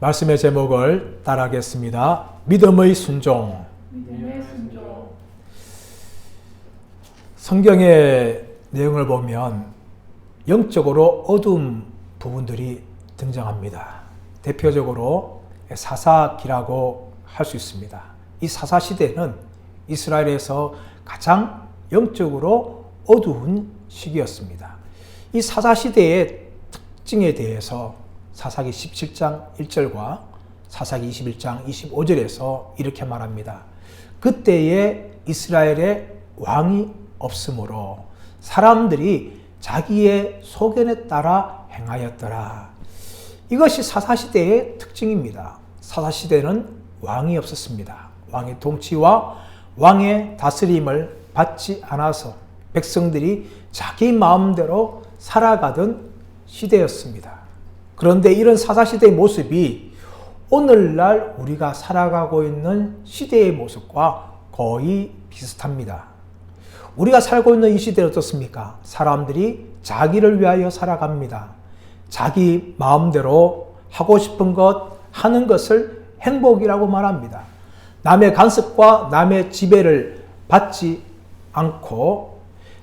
말씀의 제목을 따라하겠습니다. 믿음의 순종. 성경의 내용을 보면 영적으로 어두운 부분들이 등장합니다. 대표적으로 사사기라고 할 수 있습니다. 이 사사시대는 이스라엘에서 가장 영적으로 어두운 시기였습니다. 이 사사시대의 특징에 대해서 사사기 17장 1절과 사사기 21장 25절에서 이렇게 말합니다. 그때에 이스라엘에 왕이 없으므로 사람들이 자기의 소견에 따라 행하였더라. 이것이 사사시대의 특징입니다. 사사시대는 왕이 없었습니다. 왕의 통치와 왕의 다스림을 받지 않아서 백성들이 자기 마음대로 살아가던 시대였습니다. 그런데 이런 사사시대의 모습이 오늘날 우리가 살아가고 있는 시대의 모습과 거의 비슷합니다. 우리가 살고 있는 이 시대는 어떻습니까? 사람들이 자기를 위하여 살아갑니다. 자기 마음대로 하고 싶은 것, 하는 것을 행복이라고 말합니다. 남의 간섭과 남의 지배를 받지 않고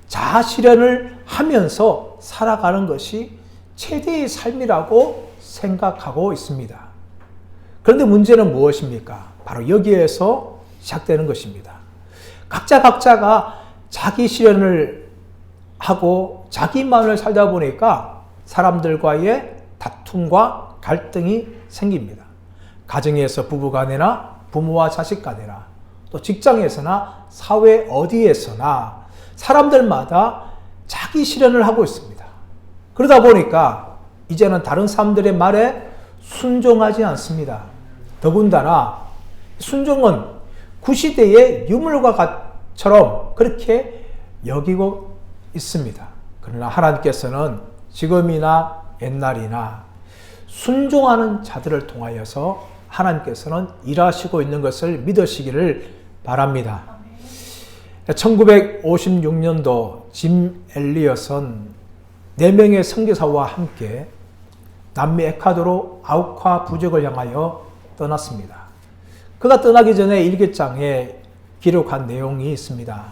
자아실현을 하면서 살아가는 것이 최대의 삶이라고 생각하고 있습니다. 그런데 문제는 무엇입니까? 바로 여기에서 시작되는 것입니다. 각자가 자기 실현을 하고 자기만을 살다 보니까 사람들과의 다툼과 갈등이 생깁니다. 가정에서 부부간이나 부모와 자식간이나 또 직장에서나 사회 어디에서나 사람들마다 자기 실현을 하고 있습니다. 그러다 보니까 이제는 다른 사람들의 말에 순종하지 않습니다. 더군다나 순종은 구시대의 유물과처럼 그렇게 여기고 있습니다. 그러나 하나님께서는 지금이나 옛날이나 순종하는 자들을 통하여서 하나님께서는 일하시고 있는 것을 믿으시기를 바랍니다. 1956년도 짐 엘리엇은 4명의 선교사와 함께 남미 에콰도르 아우카 부족을 향하여 떠났습니다. 그가 떠나기 전에 일기장에 기록한 내용이 있습니다.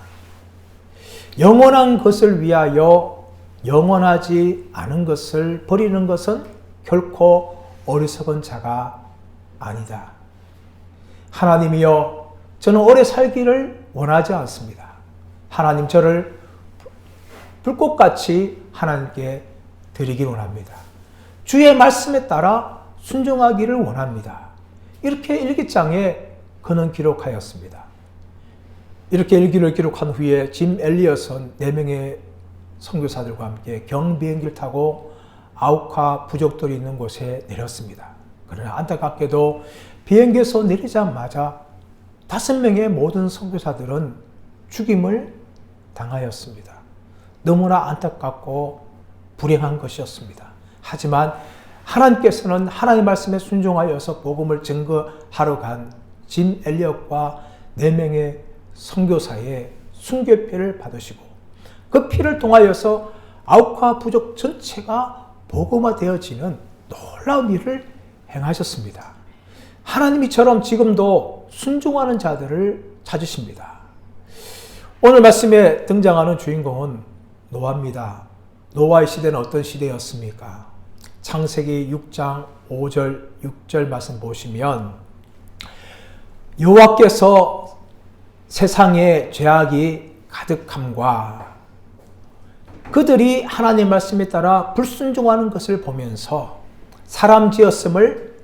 영원한 것을 위하여 영원하지 않은 것을 버리는 것은 결코 어리석은 자가 아니다. 하나님이여, 저는 오래 살기를 원하지 않습니다. 하나님, 저를 불꽃같이 하나님께 드리기 원합니다. 주의 말씀에 따라 순종하기를 원합니다. 이렇게 일기장에 그는 기록하였습니다. 이렇게 일기를 기록한 후에 짐 엘리엇은 4명의 선교사들과 함께 경비행기를 타고 아우카 부족들이 있는 곳에 내렸습니다. 그러나 안타깝게도 비행기에서 내리자마자 5명의 모든 선교사들은 죽임을 당하였습니다. 너무나 안타깝고 불행한 것이었습니다. 하지만 하나님께서는 하나님의 말씀에 순종하여서 복음을 증거하러 간 짐 엘리엇과 4명의 선교사의 순교표를 받으시고 그 피를 통하여서 아우카 부족 전체가 복음화되어지는 놀라운 일을 행하셨습니다. 하나님 이처럼 지금도 순종하는 자들을 찾으십니다. 오늘 말씀에 등장하는 주인공은 노아입니다. 노아의 시대는 어떤 시대였습니까? 창세기 6장 5절 6절 말씀 보시면 여호와께서 세상에 죄악이 가득함과 그들이 하나님 말씀에 따라 불순종하는 것을 보면서 사람 지었음을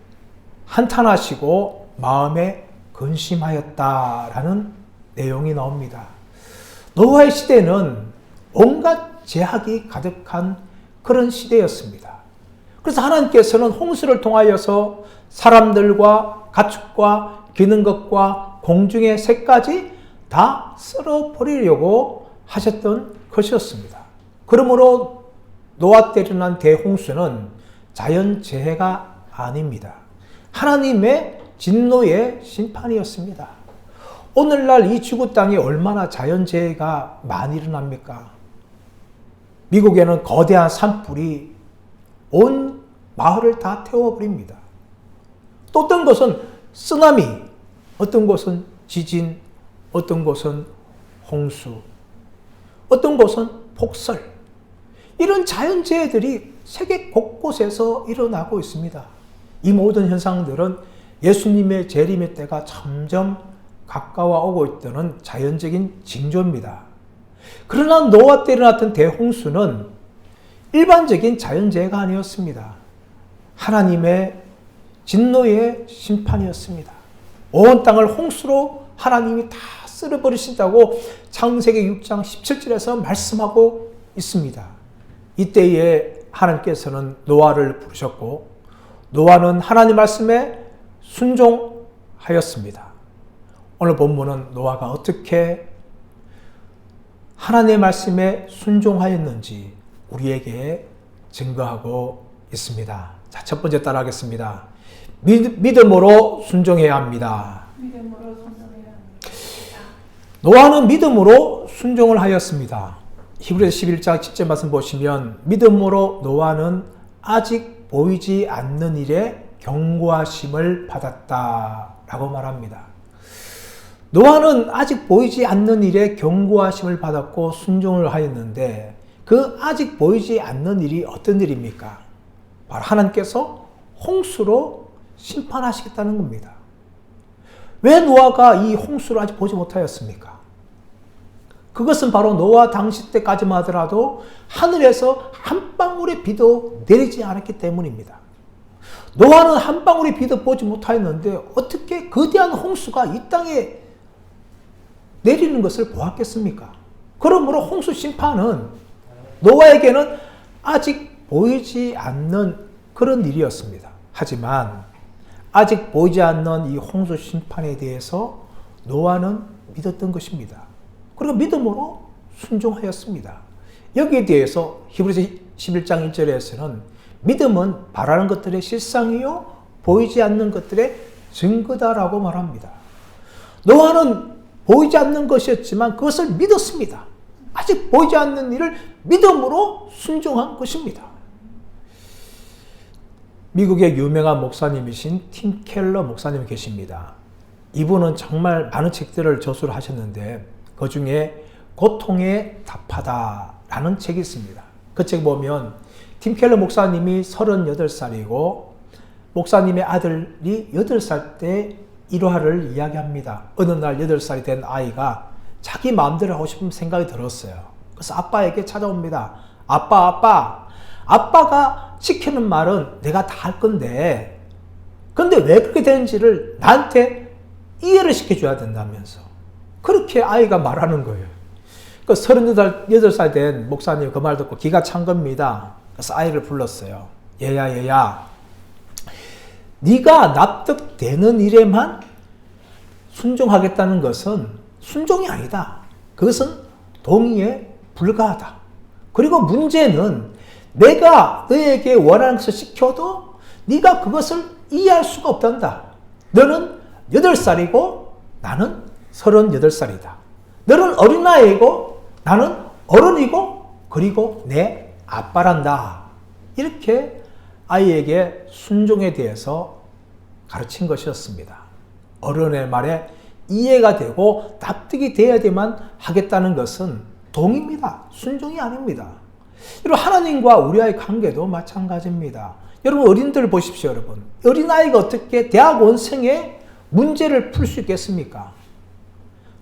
한탄하시고 마음에 근심하였다라는 내용이 나옵니다. 노아의 시대는 온갖 죄악이 가득한 그런 시대였습니다. 그래서 하나님께서는 홍수를 통하여서 사람들과 가축과 기는 것과 공중의 새까지 다 쓸어버리려고 하셨던 것이었습니다. 그러므로 노아 때 일어난 대홍수는 자연재해가 아닙니다. 하나님의 진노의 심판이었습니다. 오늘날 이 지구 땅에 얼마나 자연재해가 많이 일어납니까? 미국에는 거대한 산불이 온 마을을 다 태워버립니다. 또 어떤 것은 쓰나미, 어떤 것은 지진, 어떤 것은 홍수, 어떤 것은 폭설. 이런 자연재해들이 세계 곳곳에서 일어나고 있습니다. 이 모든 현상들은 예수님의 재림의 때가 점점 가까워 오고 있다는 자연적인 징조입니다. 그러나 노아 때 일어났던 대홍수는 일반적인 자연재해가 아니었습니다. 하나님의 진노의 심판이었습니다. 온 땅을 홍수로 하나님이 다 쓸어버리신다고 창세기 6장 17절에서 말씀하고 있습니다. 이때에 하나님께서는 노아를 부르셨고 노아는 하나님 말씀에 순종하였습니다. 오늘 본문은 노아가 어떻게 하나님의 말씀에 순종하였는지 우리에게 증거하고 있습니다. 자, 첫 번째 따라하겠습니다. 믿음으로 순종해야 합니다. 믿음으로 순종해야 합니다. 노아는 믿음으로 순종을 하였습니다. 히브리서 11장 10절 말씀 보시면 믿음으로 노아는 아직 보이지 않는 일에 경고하심을 받았다라고 말합니다. 노아는 아직 보이지 않는 일에 경고하심을 받았고 순종을 하였는데 그 아직 보이지 않는 일이 어떤 일입니까? 바로 하나님께서 홍수로 심판하시겠다는 겁니다. 왜 노아가 이 홍수를 아직 보지 못하였습니까? 그것은 바로 노아 당시 때까지만 하더라도 하늘에서 한 방울의 비도 내리지 않았기 때문입니다. 노아는 한 방울의 비도 보지 못하였는데 어떻게 거대한 홍수가 이 땅에 내리는 것을 보았겠습니까? 그러므로 홍수 심판은 노아에게는 아직 보이지 않는 그런 일이었습니다. 하지만 아직 보이지 않는 이 홍수 심판에 대해서 노아는 믿었던 것입니다. 그리고 믿음으로 순종하였습니다. 여기에 대해서 히브리서 11장 1절에서는 믿음은 바라는 것들의 실상이요 보이지 않는 것들의 증거다라고 말합니다. 노아는 보이지 않는 것이었지만 그것을 믿었습니다. 아직 보이지 않는 일을 믿음으로 순종한 것입니다. 미국의 유명한 목사님이신 팀 켈러 목사님이 계십니다. 이분은 정말 많은 책들을 저술을 하셨는데 그 중에 고통에 답하다라는 책이 있습니다. 그 책 보면 팀 켈러 목사님이 38살이고 목사님의 아들이 8살 때 일화를 이야기합니다. 어느 날 8살이 된 아이가 자기 마음대로 하고 싶은 생각이 들었어요. 그래서 아빠에게 찾아옵니다. 아빠가 시키는 말은 내가 다 할 건데 근데 왜 그렇게 되는지를 나한테 이해를 시켜줘야 된다면서 그렇게 아이가 말하는 거예요. 그 38살 된 목사님 그 말 듣고 기가 찬 겁니다. 그래서 아이를 불렀어요. 얘야 네가 납득되는 일에만 순종하겠다는 것은 순종이 아니다. 그것은 동의에 불과하다. 그리고 문제는 내가 너에게 원하는 것을 시켜도 네가 그것을 이해할 수가 없단다. 너는 8살이고 나는 38살이다. 너는 어린아이고 나는 어른이고 그리고 내 아빠란다. 이렇게 아이에게 순종에 대해서 가르친 것이었습니다. 어른의 말에 이해가 되고 납득이 돼야만 하겠다는 것은 동의입니다. 순종이 아닙니다. 여러분 하나님과 우리와의 관계도 마찬가지입니다. 여러분 어린들 보십시오. 여러분 어린아이가 어떻게 대학원생의 문제를 풀 수 있겠습니까?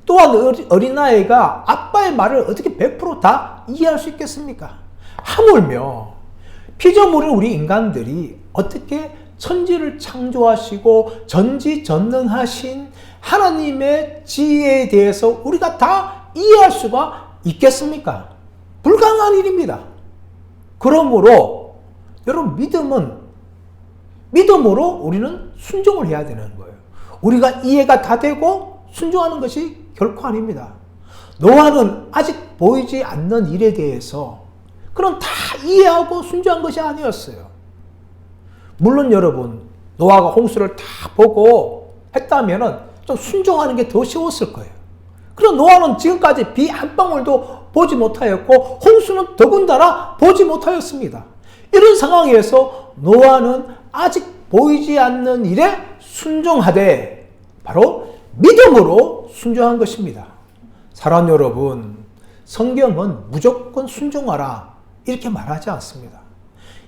또한 어린아이가 아빠의 말을 어떻게 100% 다 이해할 수 있겠습니까? 하물며 피조물인 우리 인간들이 어떻게 천지를 창조하시고 전지전능하신 하나님의 지혜에 대해서 우리가 다 이해할 수가 있겠습니까? 불가능한 일입니다. 그러므로 여러분 믿음으로 우리는 순종을 해야 되는 거예요. 우리가 이해가 다 되고 순종하는 것이 결코 아닙니다. 노아는 아직 보이지 않는 일에 대해서 그럼 다 이해하고 순종한 것이 아니었어요. 물론 여러분 노아가 홍수를 다 보고 했다면 좀 순종하는 게 더 쉬웠을 거예요. 그럼 노아는 지금까지 비 한 방울도 보지 못하였고 홍수는 더군다나 보지 못하였습니다. 이런 상황에서 노아는 아직 보이지 않는 일에 순종하되 바로 믿음으로 순종한 것입니다. 사랑하는 여러분, 성경은 무조건 순종하라 이렇게 말하지 않습니다.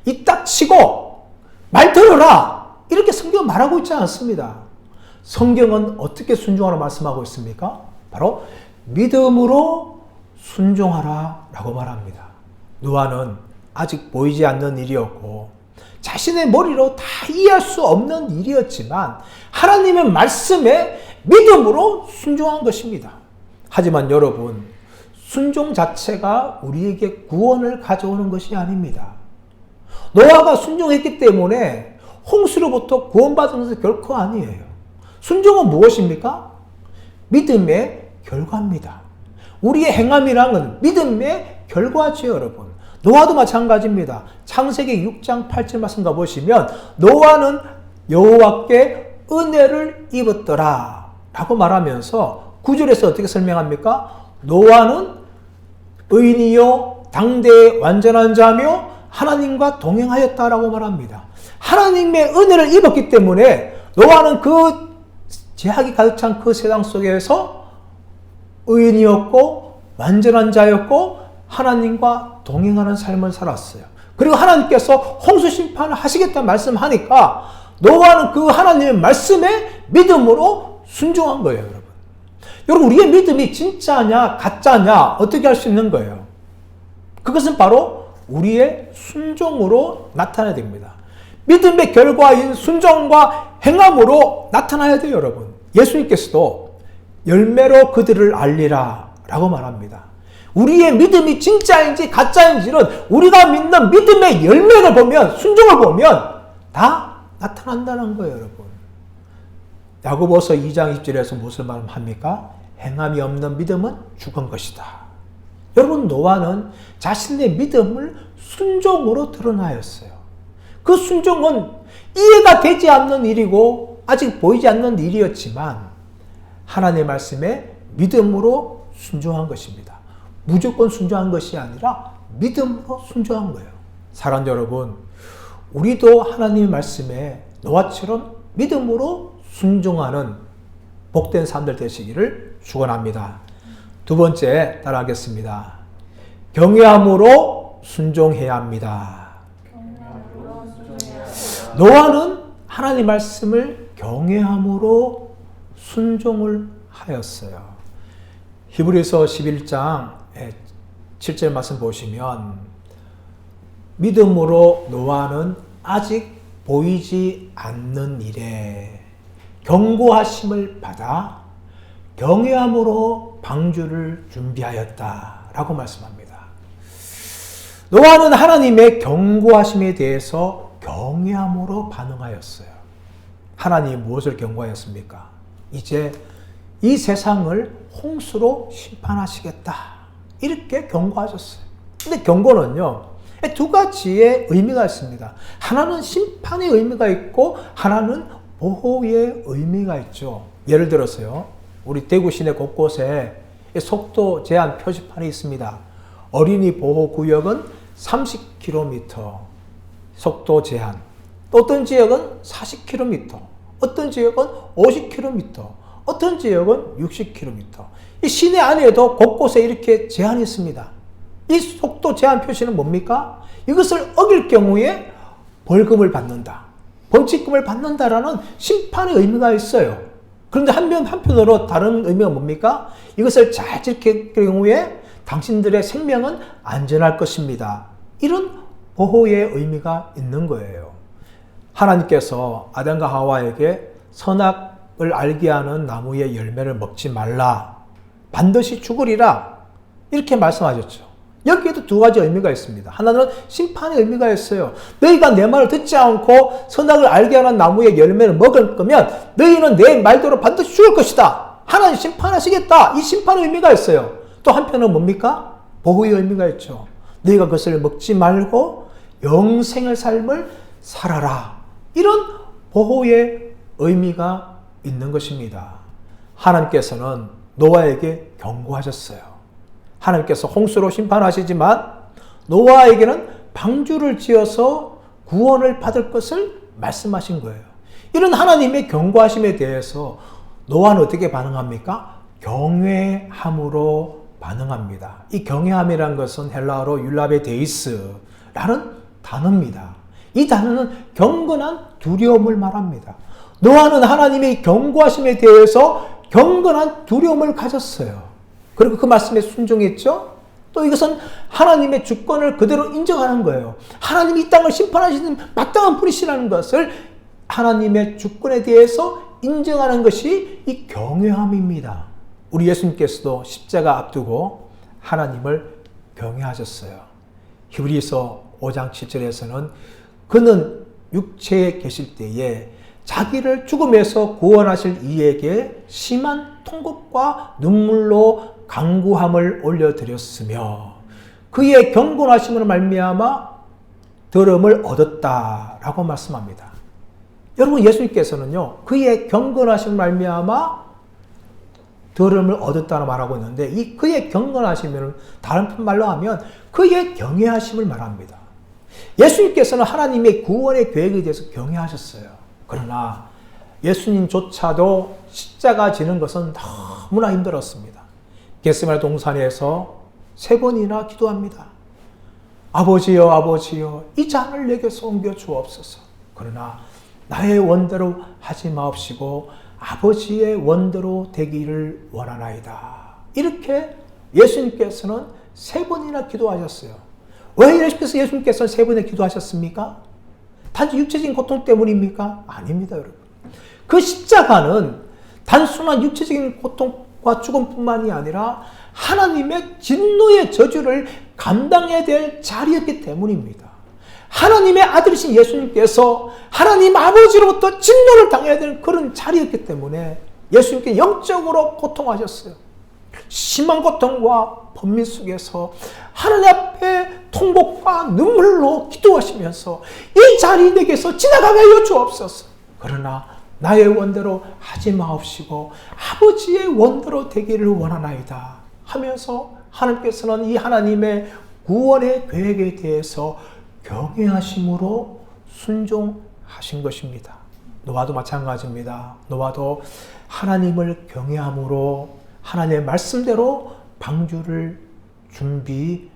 이 딱 치고 말 들어라 이렇게 성경은 말하고 있지 않습니다. 성경은 어떻게 순종하라 말씀하고 있습니까? 바로 믿음으로 순종하라 라고 말합니다. 노아는 아직 보이지 않는 일이었고 자신의 머리로 다 이해할 수 없는 일이었지만 하나님의 말씀에 믿음으로 순종한 것입니다. 하지만 여러분, 순종 자체가 우리에게 구원을 가져오는 것이 아닙니다. 노아가 순종했기 때문에 홍수로부터 구원받은 것은 결코 아니에요. 순종은 무엇입니까? 믿음의 결과입니다. 우리의 행함이랑은 믿음의 결과죠, 여러분. 노아도 마찬가지입니다. 창세기 6장 8절 말씀 가보시면 노아는 여호와께 은혜를 입었더라 라고 말하면서 9절에서 어떻게 설명합니까? 노아는 의인이요 당대의 완전한 자며 하나님과 동행하였다라고 말합니다. 하나님의 은혜를 입었기 때문에 노아는 그 제약이 가득 찬 그 세상 속에서 의인이었고 완전한 자였고 하나님과 동행하는 삶을 살았어요. 그리고 하나님께서 홍수 심판을 하시겠다는 말씀하니까 노아는 그 하나님의 말씀에 믿음으로 순종한 거예요, 여러분. 여러분, 우리의 믿음이 진짜냐 가짜냐 어떻게 할 수 있는 거예요? 그것은 바로 우리의 순종으로 나타나야 됩니다. 믿음의 결과인 순종과 행함으로 나타나야 돼요, 여러분. 예수님께서도 열매로 그들을 알리라 라고 말합니다. 우리의 믿음이 진짜인지 가짜인지는 우리가 믿는 믿음의 열매를 보면, 순종을 보면 다 나타난다는 거예요, 여러분. 야고보서 2장 20절에서 무슨 말합니까? 행함이 없는 믿음은 죽은 것이다. 여러분, 노아는 자신의 믿음을 순종으로 드러나였어요. 그 순종은 이해가 되지 않는 일이고 아직 보이지 않는 일이었지만 하나님의 말씀에 믿음으로 순종한 것입니다. 무조건 순종한 것이 아니라 믿음으로 순종한 거예요. 사랑하는 여러분, 우리도 하나님의 말씀에 노아처럼 믿음으로 순종하는 복된 사람들 되시기를 축원합니다. 두 번째 따라하겠습니다. 경외함으로 순종해야 합니다. 노아는 하나님의 말씀을 경외함으로 순종을 하였어요. 히브리서 11장 7절 말씀 보시면 믿음으로 노아는 아직 보이지 않는 일에 경고하심을 받아 경외함으로 방주를 준비하였다라고 말씀합니다. 노아는 하나님의 경고하심에 대해서 경외함으로 반응하였어요. 하나님이 무엇을 경고하였습니까? 이제 이 세상을 홍수로 심판하시겠다. 이렇게 경고하셨어요. 근데 경고는요, 두 가지의 의미가 있습니다. 하나는 심판의 의미가 있고 하나는 보호의 의미가 있죠. 예를 들어서요, 우리 대구 시내 곳곳에 속도 제한 표지판이 있습니다. 어린이 보호구역은 30km 속도 제한, 어떤 지역은 40km, 어떤 지역은 50km, 어떤 지역은 60km. 이 시내 안에도 곳곳에 이렇게 제한이 있습니다. 이 속도 제한 표시는 뭡니까? 이것을 어길 경우에 벌금을 받는다, 벌칙금을 받는다라는 심판의 의미가 있어요. 그런데 한편으로 다른 의미가 뭡니까? 이것을 잘 지킬 경우에 당신들의 생명은 안전할 것입니다. 이런 보호의 의미가 있는 거예요. 하나님께서 아담과 하와에게 선악을 알게 하는 나무의 열매를 먹지 말라, 반드시 죽으리라, 이렇게 말씀하셨죠. 여기에도 두 가지 의미가 있습니다. 하나는 심판의 의미가 있어요. 너희가 내 말을 듣지 않고 선악을 알게 하는 나무의 열매를 먹을 거면 너희는 내 말대로 반드시 죽을 것이다. 하나님 심판하시겠다. 이 심판의 의미가 있어요. 또 한편은 뭡니까? 보호의 의미가 있죠. 너희가 그것을 먹지 말고 영생의 삶을 살아라. 이런 보호의 의미가 있는 것입니다. 하나님께서는 노아에게 경고하셨어요. 하나님께서 홍수로 심판하시지만 노아에게는 방주를 지어서 구원을 받을 것을 말씀하신 거예요. 이런 하나님의 경고하심에 대해서 노아는 어떻게 반응합니까? 경외함으로 반응합니다. 이 경외함이라는 것은 헬라어로 율라베 데이스라는 단어입니다. 이 단어는 경건한 두려움을 말합니다. 노아는 하나님의 경고하심에 대해서 경건한 두려움을 가졌어요. 그리고 그 말씀에 순종했죠. 또 이것은 하나님의 주권을 그대로 인정하는 거예요. 하나님이 이 땅을 심판하시는 마땅한 분이시라는 것을 하나님의 주권에 대해서 인정하는 것이 이 경외함입니다. 우리 예수님께서도 십자가 앞두고 하나님을 경외하셨어요. 히브리서 5장 7절에서는 그는 육체에 계실 때에 자기를 죽음에서 구원하실 이에게 심한 통곡과 눈물로 간구함을 올려드렸으며 그의 경건하심으로 말미암아 들음을 얻었다라고 말씀합니다. 여러분, 예수님께서는요, 그의 경건하심으로 말미암아 들음을 얻었다고 말하고 있는데, 이 그의 경건하심을 다른 말로 하면 그의 경외하심을 말합니다. 예수님께서는 하나님의 구원의 계획에 대해서 경외하셨어요. 그러나 예수님조차도 십자가 지는 것은 너무나 힘들었습니다. 겟세마네 동산에서 3번이나 기도합니다. 아버지여, 아버지여, 이 잔을 내게서 옮겨 주옵소서. 그러나 나의 원대로 하지 마옵시고 아버지의 원대로 되기를 원하나이다. 이렇게 예수님께서는 3번이나 기도하셨어요. 왜 예수님께서는 3번이나 기도하셨습니까? 단지 육체적인 고통 때문입니까? 아닙니다, 여러분. 그 십자가는 단순한 육체적인 고통과 죽음뿐만이 아니라 하나님의 진노의 저주를 감당해야 될 자리였기 때문입니다. 하나님의 아들이신 예수님께서 하나님 아버지로부터 진노를 당해야 되는 그런 자리였기 때문에 예수님께 영적으로 고통하셨어요. 심한 고통과 번민 속에서 하나님 앞에 통곡과 눈물로 기도하시면서 이 자리 내게서 지나가게 하여 주옵소서. 그러나 나의 원대로 하지 마옵시고 아버지의 원대로 되기를 원하나이다 하면서 하나님께서는 이 하나님의 구원의 계획에 대해서 경외하심으로 순종하신 것입니다. 노아도 마찬가지입니다. 노아도 하나님을 경외함으로 하나님의 말씀대로 방주를 준비하였던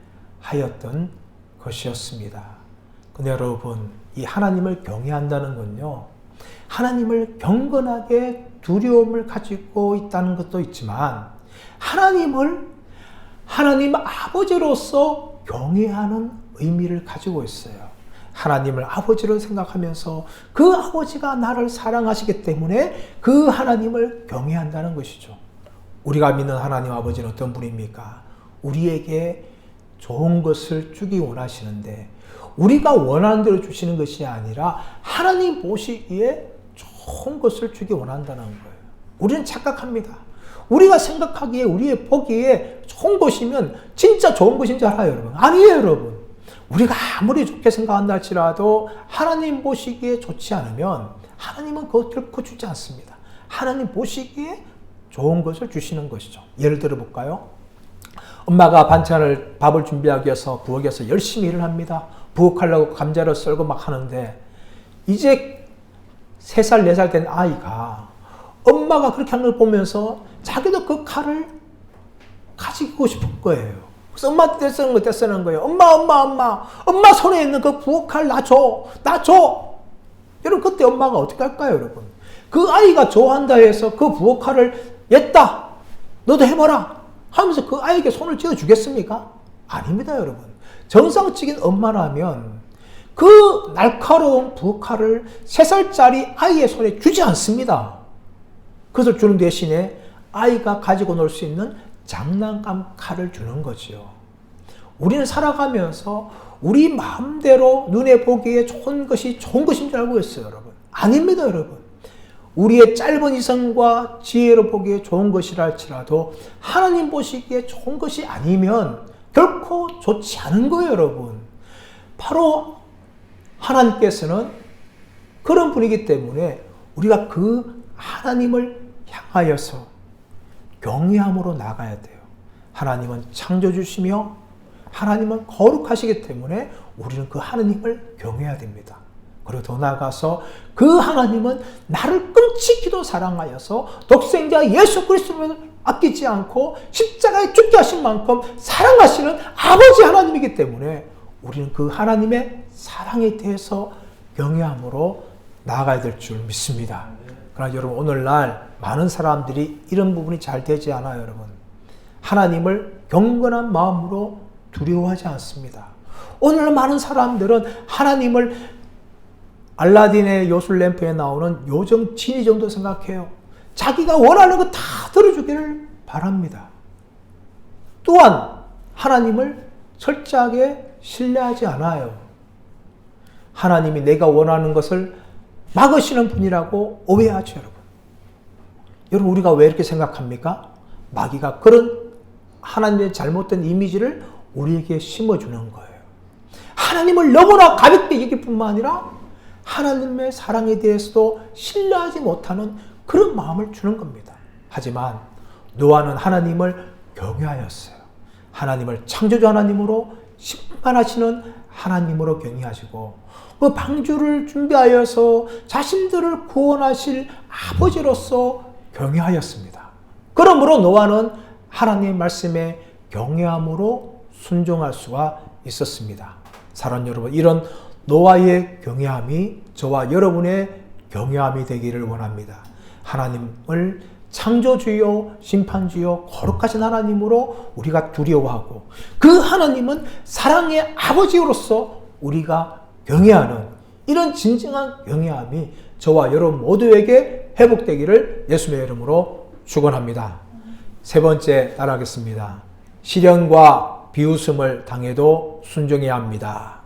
것이었습니다. 근데 여러분, 이 하나님을 경외한다는 건요, 하나님을 경건하게 두려움을 가지고 있다는 것도 있지만 하나님을 하나님 아버지로서 경외하는 의미를 가지고 있어요. 하나님을 아버지로 생각하면서 그 아버지가 나를 사랑하시기 때문에 그 하나님을 경외한다는 것이죠. 우리가 믿는 하나님 아버지는 어떤 분입니까? 우리에게 좋은 것을 주기 원하시는데 우리가 원하는 대로 주시는 것이 아니라 하나님 보시기에 좋은 것을 주기 원한다는 거예요. 우리는 착각합니다. 우리가 생각하기에 우리의 보기에 좋은 것이면 진짜 좋은 것인 줄 알아요, 여러분. 아니에요, 여러분. 우리가 아무리 좋게 생각한다 할지라도 하나님 보시기에 좋지 않으면 하나님은 그것 결코 주지 않습니다. 하나님 보시기에 좋은 것을 주시는 것이죠. 예를 들어 볼까요? 엄마가 밥을 준비하기 위해서 부엌에서 열심히 일을 합니다. 부엌하려고 감자를 썰고 막 하는데 이제 3살, 4살 된 아이가 엄마가 그렇게 하는 걸 보면서 자기도 그 칼을 가지고 싶은 거예요. 그래서 엄마한테 떼쓰는 거예요. 엄마 손에 있는 그 부엌칼 나 줘. 여러분, 그때 엄마가 어떻게 할까요, 여러분? 그 아이가 좋아한다 해서 그 부엌칼을 냈다. 너도 해봐라. 하면서 그 아이에게 손을 쥐어주겠습니까? 아닙니다, 여러분. 정상적인 엄마라면 그 날카로운 부엌칼을 3살짜리 아이의 손에 주지 않습니다. 그것을 주는 대신에 아이가 가지고 놀 수 있는 장난감 칼을 주는 거죠. 우리는 살아가면서 우리 마음대로 눈에 보기에 좋은 것이 좋은 것인 줄 알고 있어요, 여러분. 아닙니다, 여러분. 우리의 짧은 이성과 지혜로 보기에 좋은 것이라 할지라도 하나님 보시기에 좋은 것이 아니면 결코 좋지 않은 거예요, 여러분. 바로 하나님께서는 그런 분이기 때문에 우리가 그 하나님을 향하여서 경외함으로 나가야 돼요. 하나님은 창조주시며 하나님은 거룩하시기 때문에 우리는 그 하나님을 경외해야 됩니다. 그리고 더 나아가서 그 하나님은 나를 끔찍히도 사랑하여서 독생자 예수 그리스도를 아끼지 않고 십자가에 죽게 하신 만큼 사랑하시는 아버지 하나님이기 때문에 우리는 그 하나님의 사랑에 대해서 경외함으로 나아가야 될 줄 믿습니다. 그러나 여러분, 오늘날 많은 사람들이 이런 부분이 잘 되지 않아요. 여러분, 하나님을 경건한 마음으로 두려워하지 않습니다. 오늘날 많은 사람들은 하나님을 알라딘의 요술램프에 나오는 요정 지니 정도 생각해요. 자기가 원하는 거 다 들어주기를 바랍니다. 또한 하나님을 철저하게 신뢰하지 않아요. 하나님이 내가 원하는 것을 막으시는 분이라고 오해하죠, 여러분. 여러분, 우리가 왜 이렇게 생각합니까? 마귀가 그런 하나님의 잘못된 이미지를 우리에게 심어주는 거예요. 하나님을 너무나 가볍게 여길 뿐만 아니라 하나님의 사랑에 대해서도 신뢰하지 못하는 그런 마음을 주는 겁니다. 하지만 노아는 하나님을 경외하였어요. 하나님을 창조주 하나님으로 심판하시는 하나님으로 경외하시고 그 방주를 준비하여서 자신들을 구원하실 아버지로서 경외하였습니다. 그러므로 노아는 하나님의 말씀에 경외함으로 순종할 수가 있었습니다. 사랑하는 여러분, 이런 노아의 경외함이 저와 여러분의 경외함이 되기를 원합니다. 하나님을 창조주요 심판주요 거룩하신 하나님으로 우리가 두려워하고 그 하나님은 사랑의 아버지로서 우리가 경외하는 이런 진정한 경외함이 저와 여러분 모두에게 회복되기를 예수님의 이름으로 축원합니다. 세 번째 따라하겠습니다. 시련과 비웃음을 당해도 순종해야 합니다.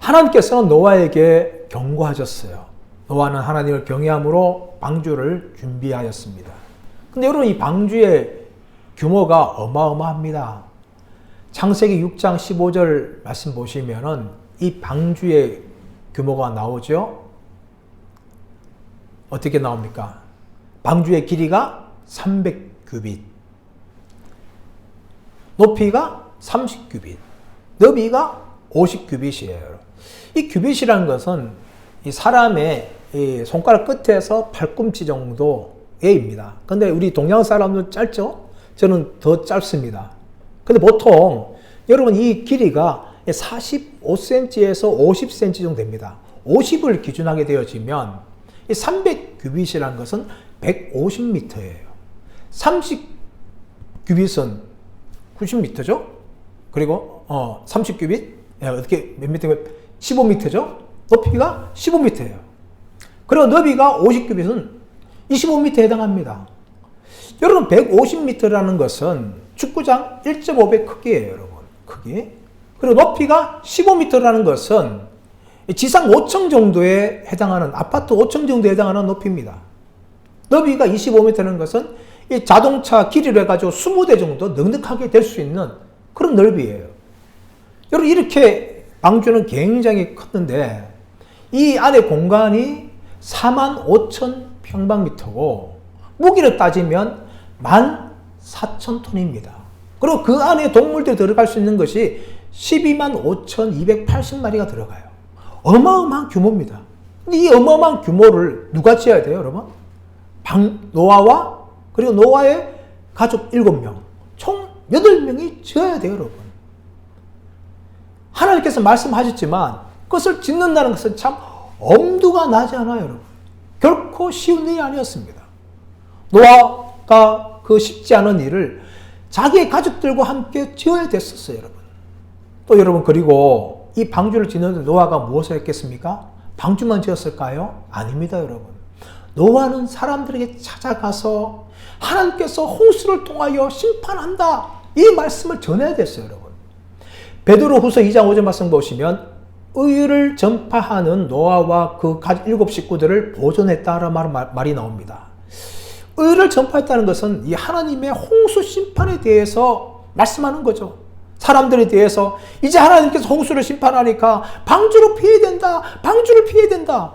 하나님께서는 노아에게 경고하셨어요. 노아는 하나님을 경외함으로 방주를 준비하였습니다. 근데 여러분, 이 방주의 규모가 어마어마합니다. 창세기 6장 15절 말씀 보시면은 이 방주의 규모가 나오죠. 어떻게 나옵니까? 방주의 길이가 300규빗, 높이가 30규빗, 너비가 50규빗이에요. 이 규빗이라는 것은 이 사람의 이 손가락 끝에서 팔꿈치 정도에입니다. 근데 우리 동양 사람은 짧죠? 저는 더 짧습니다. 근데 보통 여러분 이 길이가 45cm에서 50cm 정도 됩니다. 50을 기준하게 되어지면 이 300규빗이라는 것은 150m예요. 30규빗은 90m죠? 그리고 30규빗 어떻게 몇 미터? 15m죠? 높이가 15m예요. 그리고 너비가 50규빗은 25m에 해당합니다. 여러분, 150m라는 것은 축구장 1.5배 크기예요, 여러분. 크기. 그리고 높이가 15m라는 것은 지상 5층 정도에 해당하는, 아파트 5층 정도에 해당하는 높이입니다. 너비가 25m라는 것은 이 자동차 길이로 해가지고 20대 정도 넉넉하게 될 수 있는 그런 넓이에요. 여러분, 이렇게 방주는 굉장히 컸는데 이 안에 공간이 45,000평방미터고 무게로 따지면 14,000톤입니다. 그리고 그 안에 동물들이 들어갈 수 있는 것이 125,280마리가 들어가요. 어마어마한 규모입니다. 근데 이 어마어마한 규모를 누가 지어야 돼요, 여러분? 노아와 그리고 노아의 가족 7명, 총 8명이 지어야 돼요, 여러분. 하나님께서 말씀하셨지만 그것을 짓는다는 것은 참 엄두가 나지 않아요, 여러분. 결코 쉬운 일이 아니었습니다. 노아가 그 쉽지 않은 일을 자기의 가족들과 함께 지어야 됐었어요, 여러분. 또 여러분, 그리고 이 방주를 짓는데 노아가 무엇을 했겠습니까? 방주만 지었을까요? 아닙니다, 여러분. 노아는 사람들에게 찾아가서 하나님께서 홍수를 통하여 심판한다, 이 말씀을 전해야 됐어요, 여러분. 베드로후서 2장 5절 말씀 보시면 의를 전파하는 노아와 그 7 식구들을 보존했다라는 말이 나옵니다. 의를 전파했다는 것은 이 하나님의 홍수 심판에 대해서 말씀하는 거죠. 사람들에 대해서 이제 하나님께서 홍수를 심판하니까 방주로 피해야 된다, 방주를 피해야 된다.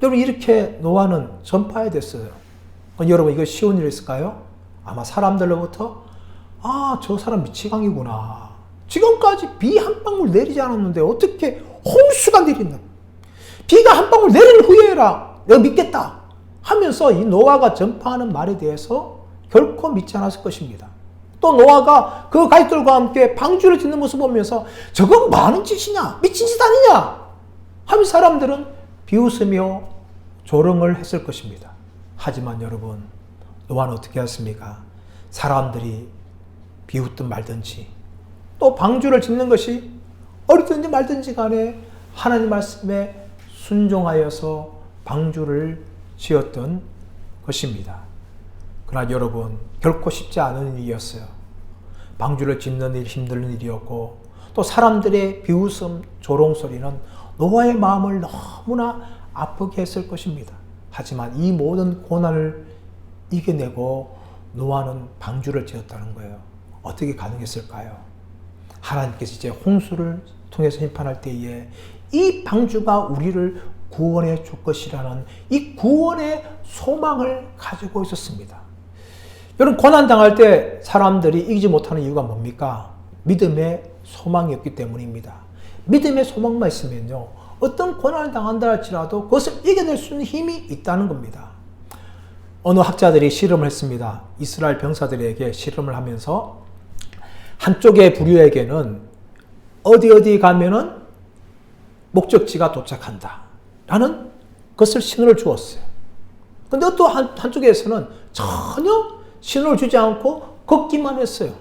여러분, 이렇게 노아는 전파해야 됐어요. 여러분, 이거 쉬운 일이 있을까요? 아마 사람들로부터 저 사람 미치광이구나, 지금까지 비 한 방울 내리지 않았는데 어떻게 홍수가 내린다. 비가 한 방울 내린 후에라 내가 믿겠다 하면서 이 노아가 전파하는 말에 대해서 결코 믿지 않았을 것입니다. 또 노아가 그 가족들과 함께 방주를 짓는 모습을 보면서 저건 뭐 하는 짓이냐, 미친 짓 아니냐 하면서 사람들은 비웃으며 조롱을 했을 것입니다. 하지만 여러분, 노아는 어떻게 했습니까? 사람들이 비웃든 말든지 또 방주를 짓는 것이 어리든지 말든지 간에 하나님 말씀에 순종하여서 방주를 지었던 것입니다. 그러나 여러분, 결코 쉽지 않은 일이었어요. 방주를 짓는 일 힘든 일이었고 또 사람들의 비웃음, 조롱소리는 노아의 마음을 너무나 아프게 했을 것입니다. 하지만 이 모든 고난을 이겨내고 노아는 방주를 지었다는 거예요. 어떻게 가능했을까요? 하나님께서 이제 홍수를 통해서 심판할 때에 이 방주가 우리를 구원해 줄 것이라는 이 구원의 소망을 가지고 있었습니다. 여러분, 고난당할 때 사람들이 이기지 못하는 이유가 뭡니까? 믿음의 소망이 없기 때문입니다. 믿음의 소망만 있으면요, 어떤 고난을 당한다 할지라도 그것을 이겨낼 수 있는 힘이 있다는 겁니다. 어느 학자들이 실험을 했습니다. 이스라엘 병사들에게 실험을 하면서 한쪽의 부류에게는 어디 가면은 목적지가 도착한다 라는 것을 신호를 주었어요. 근데 또 한쪽에서는 전혀 신호를 주지 않고 걷기만 했어요.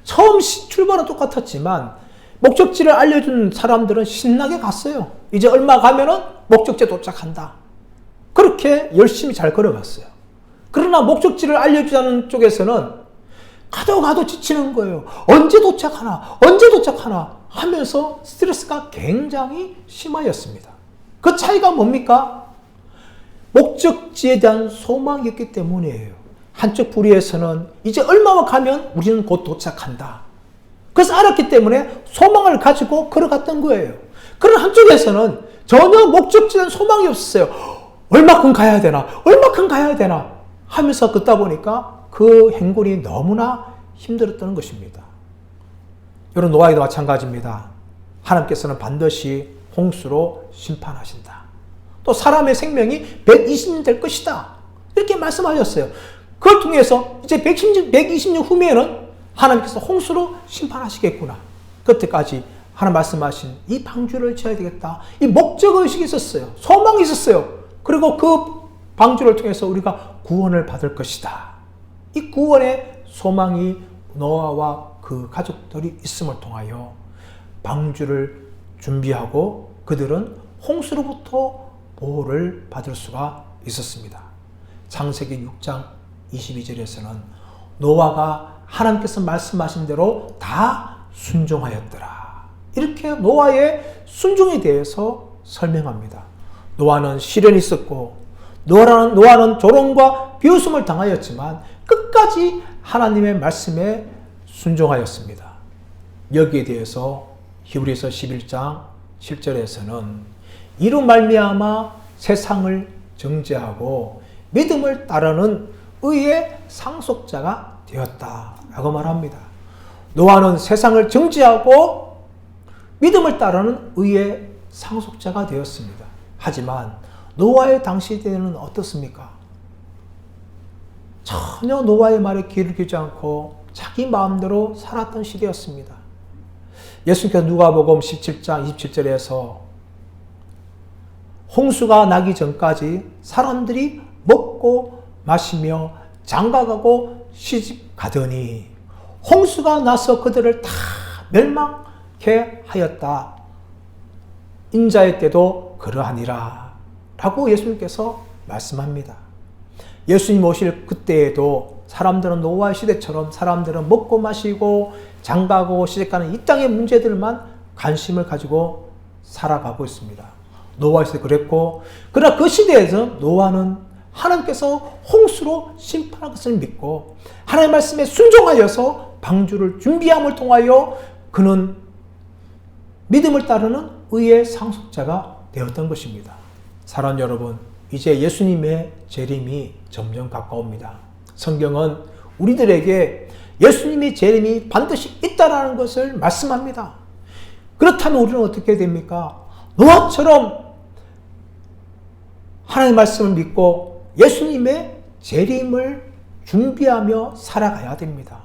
처음 출발은 똑같았지만 목적지를 알려준 사람들은 신나게 갔어요. 이제 얼마 가면은 목적지에 도착한다. 그렇게 열심히 잘 걸어갔어요. 그러나 목적지를 알려주지 않은 쪽에서는 가도 지치는 거예요. 언제 도착하나 하면서 스트레스가 굉장히 심하였습니다. 그 차이가 뭡니까? 목적지에 대한 소망이었기 때문이에요. 한쪽 부류에서는 이제 얼마만 가면 우리는 곧 도착한다. 그래서 알았기 때문에 소망을 가지고 걸어갔던 거예요. 그런 한쪽에서는 전혀 목적지에 대한 소망이 없었어요. 얼마큼 가야 되나 하면서 걷다 보니까 그 행군이 너무나 힘들었던 것입니다. 여러분, 노아에도 마찬가지입니다. 하나님께서는 반드시 홍수로 심판하신다. 또 사람의 생명이 120년 될 것이다. 이렇게 말씀하셨어요. 그걸 통해서 이제 120년 후면은 하나님께서 홍수로 심판하시겠구나. 그때까지 하나님 말씀하신 이 방주를 지어야 되겠다. 이 목적의식이 있었어요. 소망이 있었어요. 그리고 그 방주를 통해서 우리가 구원을 받을 것이다. 이 구원의 소망이 노아와 그 가족들이 있음을 통하여 방주를 준비하고 그들은 홍수로부터 보호를 받을 수가 있었습니다. 창세기 6장 22절에서는 노아가 하나님께서 말씀하신 대로 다 순종하였더라. 이렇게 노아의 순종에 대해서 설명합니다. 노아는 시련이 있었고 노아는 조롱과 비웃음을 당하였지만 끝까지 하나님의 말씀에 순종하였습니다. 여기에 대해서 히브리서 11장 7절에서는 이로 말미암아 세상을 정죄하고 믿음을 따르는 의의 상속자가 되었다라고 말합니다. 노아는 세상을 정죄하고 믿음을 따르는 의의 상속자가 되었습니다. 하지만 노아의 당시 때는 어떻습니까? 전혀 노아의 말에 귀를 기울이지 않고 자기 마음대로 살았던 시대였습니다. 예수님께서 누가복음 17장 27절에서 홍수가 나기 전까지 사람들이 먹고 마시며 장가가고 시집가더니 홍수가 나서 그들을 다 멸망케 하였다. 인자의 때도 그러하니라 라고 예수님께서 말씀합니다. 예수님 오실 그때에도 사람들은 노아의 시대처럼 사람들은 먹고 마시고 장가가고 시집가는 이 땅의 문제들만 관심을 가지고 살아가고 있습니다. 노아의 시대 그랬고, 그러나 그 시대에서 노아는 하나님께서 홍수로 심판할 것을 믿고 하나님의 말씀에 순종하여서 방주를 준비함을 통하여 그는 믿음을 따르는 의의 상속자가 되었던 것입니다. 사랑하는 여러분, 이제 예수님의 재림이 점점 가까웁니다. 성경은 우리들에게 예수님의 재림이 반드시 있다라는 것을 말씀합니다. 그렇다면 우리는 어떻게 됩니까? 노아처럼 하나님의 말씀을 믿고 예수님의 재림을 준비하며 살아가야 됩니다.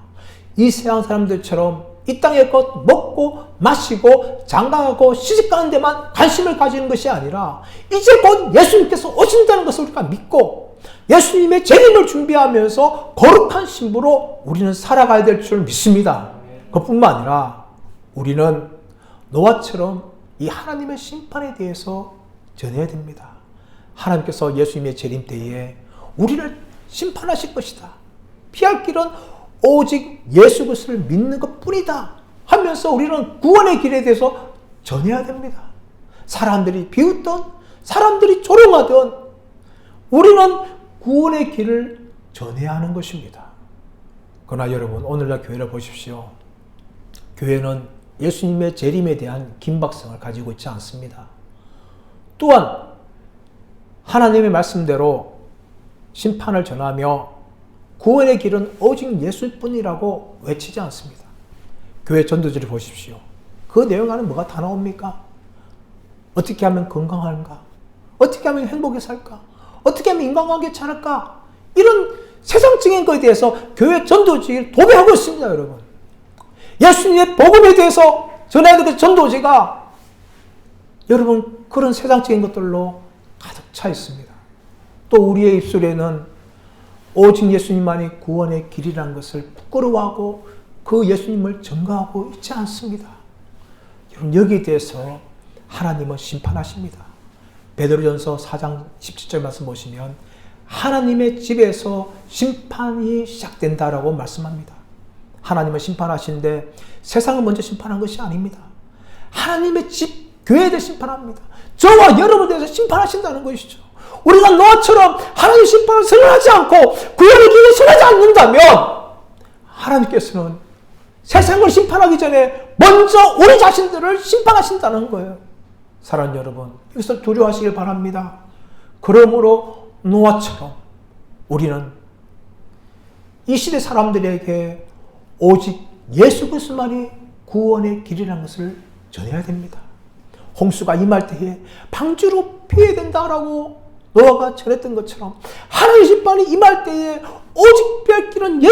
이 세상 사람들처럼 이 땅의 것 먹고 마시고 장가가고 시집가는 데만 관심을 가지는 것이 아니라 이제 곧 예수님께서 오신다는 것을 우리가 믿고 예수님의 재림을 준비하면서 거룩한 신부로 우리는 살아가야 될 줄 믿습니다. 그뿐만 아니라 우리는 노아처럼 이 하나님의 심판에 대해서 전해야 됩니다. 하나님께서 예수님의 재림 때에 우리를 심판하실 것이다. 피할 길은 오직 예수 그리스도를 믿는 것뿐이다 하면서 우리는 구원의 길에 대해서 전해야 됩니다. 사람들이 비웃던, 사람들이 조롱하던 우리는 구원의 길을 전해야 하는 것입니다. 그러나 여러분, 오늘날 교회를 보십시오. 교회는 예수님의 재림에 대한 긴박성을 가지고 있지 않습니다. 또한 하나님의 말씀대로 심판을 전하며 구원의 길은 오직 예수뿐이라고 외치지 않습니다. 교회 전도지를 보십시오. 그 내용 안에 뭐가 다 나옵니까? 어떻게 하면 건강한가? 어떻게 하면 행복하게 살까? 어떻게 하면 인간관계 잘할까? 이런 세상적인 것에 대해서 교회 전도지를 도배하고 있습니다, 여러분. 예수님의 복음에 대해서 전해야 될 전도지가 여러분 그런 세상적인 것들로 가득 차 있습니다. 또 우리의 입술에는 오직 예수님만이 구원의 길이라는 것을 부끄러워하고 그 예수님을 증거하고 있지 않습니다. 여러분, 여기에 대해서 하나님은 심판하십니다. 베드로전서 4장 17절 말씀 보시면 하나님의 집에서 심판이 시작된다라고 말씀합니다. 하나님은 심판하시는데 세상을 먼저 심판한 것이 아닙니다. 하나님의 집, 교회에 대해 심판합니다. 저와 여러분에 대해서 심판하신다는 것이죠. 우리가 노아처럼 하나님의 심판을 선언하지 않고 구원의 길을 선언하지 않는다면 하나님께서는 세상을 심판하기 전에 먼저 우리 자신들을 심판하신다는 거예요. 사랑하는 여러분, 여기서 두려워하시길 바랍니다. 그러므로 노아처럼 우리는 이 시대 사람들에게 오직 예수 그리스도만이 구원의 길이라는 것을 전해야 됩니다. 홍수가 임할 때에 방주로 피해야 된다라고 노아가 전했던 것처럼 하나님의 심판이 임할 때에 오직 피할 길은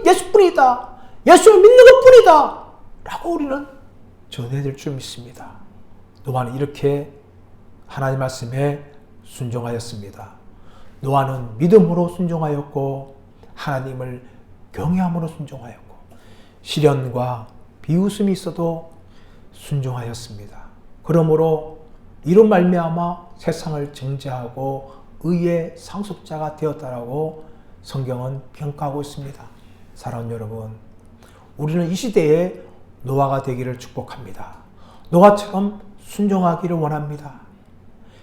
예수뿐이다. 예수를 믿는 것뿐이다. 라고 우리는 전해야 될 줄 믿습니다. 노아는 이렇게 하나님 말씀에 순종하였습니다. 노아는 믿음으로 순종하였고 하나님을 경외함으로 순종하였고 시련과 비웃음이 있어도 순종하였습니다. 그러므로 이로 말미암아 세상을 정죄하고 의의 상속자가 되었다라고 성경은 평가하고 있습니다. 사랑하는 여러분, 우리는 이 시대에 노아가 되기를 축복합니다. 노아처럼 순종하기를 원합니다.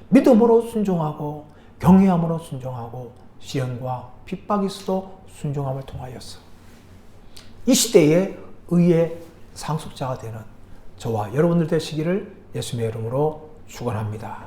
믿음으로 순종하고 경외함으로 순종하고 시련과 핍박이 있어도 순종함을 통하여서 이 시대에 의의 상속자가 되는 저와 여러분들 되시기를 예수님의 이름으로 축원합니다.